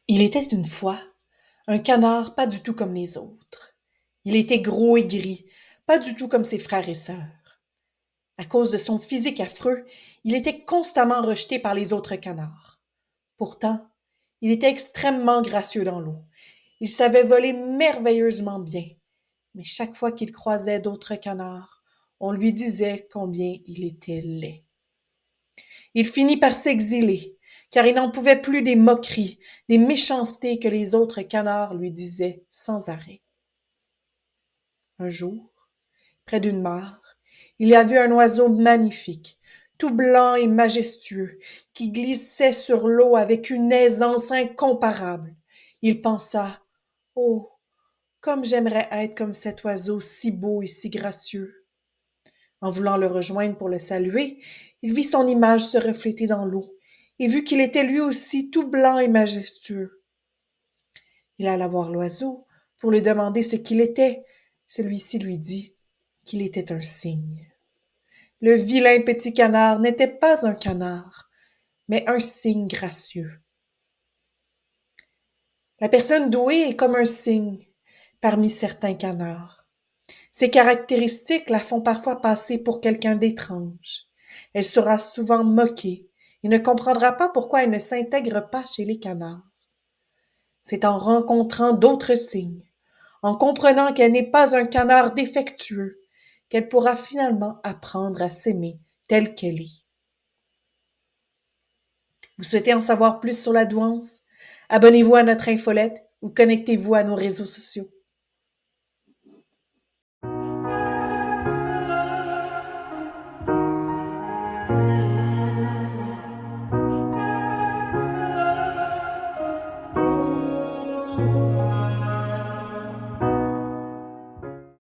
Il était une fois un canard pas du tout comme les autres. Il était gros et gris, pas du tout comme ses frères et sœurs. À cause de son physique affreux, il était constamment rejeté par les autres canards. Pourtant, il était extrêmement gracieux dans l'eau. Il savait voler merveilleusement bien, mais chaque fois qu'il croisait d'autres canards, on lui disait combien il était laid. Il finit par s'exiler, car il n'en pouvait plus des moqueries, des méchancetés que les autres canards lui disaient sans arrêt. Un jour, près d'une mare, il y a vu un oiseau magnifique, tout blanc et majestueux, qui glissait sur l'eau avec une aisance incomparable. Il pensa: oh, comme j'aimerais être comme cet oiseau si beau et si gracieux. En voulant le rejoindre pour le saluer, il vit son image se refléter dans l'eau et vit qu'il était lui aussi tout blanc et majestueux. Il alla voir l'oiseau pour lui demander ce qu'il était. Celui-ci lui dit qu'il était un cygne. Le vilain petit canard n'était pas un canard, mais un cygne gracieux. La personne douée est comme un cygne parmi certains canards. Ces caractéristiques la font parfois passer pour quelqu'un d'étrange. Elle sera souvent moquée et ne comprendra pas pourquoi elle ne s'intègre pas chez les canards. C'est en rencontrant d'autres cygnes, en comprenant qu'elle n'est pas un canard défectueux, qu'elle pourra finalement apprendre à s'aimer telle qu'elle est. Vous souhaitez en savoir plus sur la douance? Abonnez-vous à notre infolette ou connectez-vous à nos réseaux sociaux.